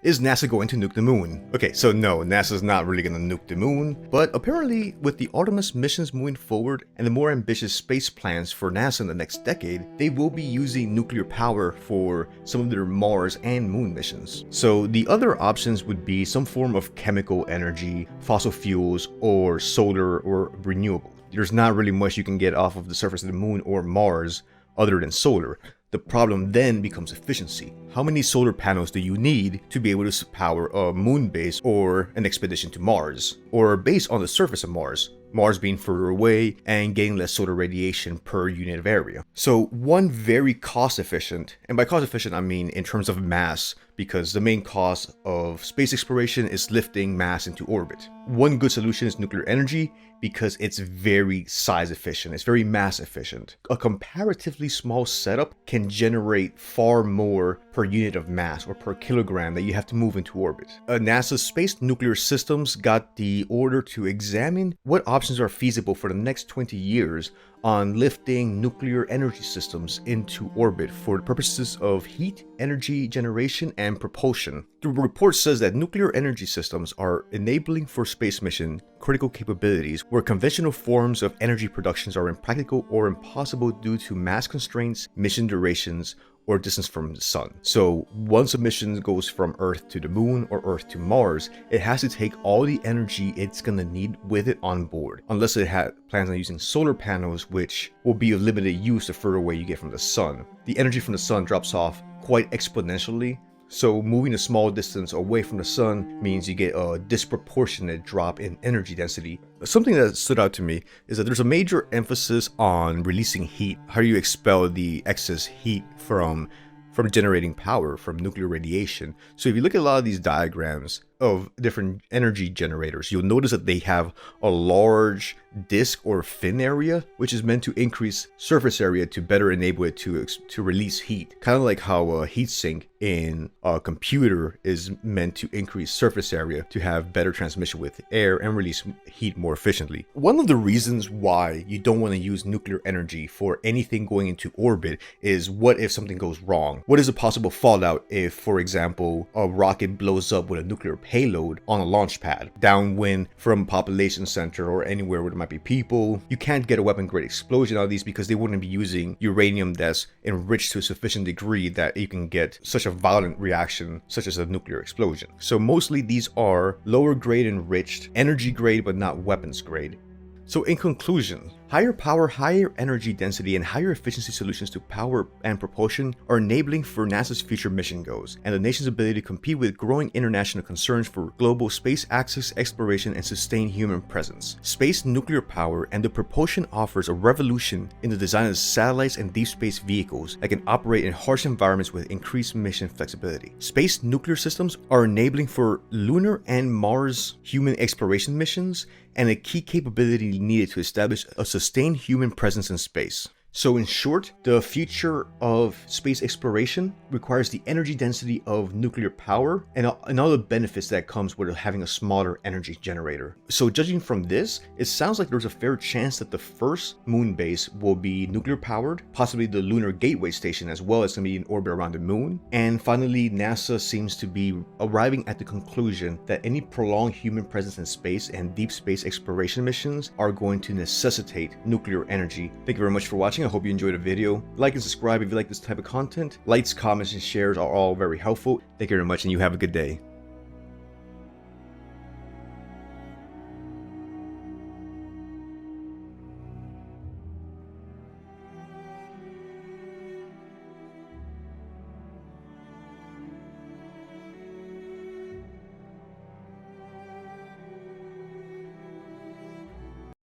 Is NASA going to nuke the moon? Okay, so no, NASA's not really going to nuke the moon, but apparently with the Artemis missions moving forward and the more ambitious space plans for NASA in the next decade, they will be using nuclear power for some of their Mars and moon missions. So the other options would be some form of chemical energy, fossil fuels, or solar or renewable. There's not really much you can get off of the surface of the moon or Mars other than solar. The problem then becomes efficiency. How many solar panels do you need to be able to power a moon base or an expedition to Mars? Or a base on the surface of Mars? Mars being further away and getting less solar radiation per unit of area. So one very cost efficient, and by cost efficient I mean in terms of mass, because the main cost of space exploration is lifting mass into orbit. One good solution is nuclear energy because it's very size efficient, it's very mass efficient. A comparatively small setup can generate far more per unit of mass or per kilogram that you have to move into orbit. NASA's Space Nuclear Systems got the order to examine what options are feasible for the next 20 years on lifting nuclear energy systems into orbit for the purposes of heat, energy generation, and propulsion. The report says that nuclear energy systems are enabling for space mission critical capabilities where conventional forms of energy productions are impractical or impossible due to mass constraints, mission durations, or distance from the sun. So once a mission goes from Earth to the moon or Earth to Mars, it has to take all the energy it's gonna need with it on board, unless it plans on using solar panels, which will be of limited use the further away you get from the sun. The energy from the sun drops off quite exponentially, so moving a small distance away from the sun means you get a disproportionate drop in energy density. Something that stood out to me is that there's a major emphasis on releasing heat. How do you expel the excess heat from generating power from nuclear radiation? So if you look at a lot of these diagrams of different energy generators, you'll notice that they have a large disk or fin area, which is meant to increase surface area to better enable it to release heat. Kind of like how a heat sink in a computer is meant to increase surface area to have better transmission with air and release heat more efficiently. One of the reasons why you don't want to use nuclear energy for anything going into orbit is what if something goes wrong? What is a possible fallout if, for example, a rocket blows up with a nuclear payload on a launch pad, downwind from a population center or anywhere where there might be people? You can't get a weapon grade explosion out of these because they wouldn't be using uranium that's enriched to a sufficient degree that you can get such a violent reaction such as a nuclear explosion. So mostly these are lower grade enriched, energy grade but not weapons grade. So in conclusion, higher power, higher energy density, and higher efficiency solutions to power and propulsion are enabling for NASA's future mission goals and the nation's ability to compete with growing international concerns for global space access, exploration, and sustained human presence. Space nuclear power and the propulsion offers a revolution in the design of satellites and deep space vehicles that can operate in harsh environments with increased mission flexibility. Space nuclear systems are enabling for Lunar and Mars human exploration missions and a key capability needed to establish a sustained human presence in space. So in short, the future of space exploration requires the energy density of nuclear power and all the benefits that comes with having a smaller energy generator. So judging from this, it sounds like there's a fair chance that the first moon base will be nuclear powered, possibly the Lunar Gateway Station as well as going to be in orbit around the moon. And finally, NASA seems to be arriving at the conclusion that any prolonged human presence in space and deep space exploration missions are going to necessitate nuclear energy. Thank you very much for watching. I hope you enjoyed the video. Like and subscribe if you like this type of content. Likes, comments, and shares are all very helpful. Thank you very much, and you have a good day.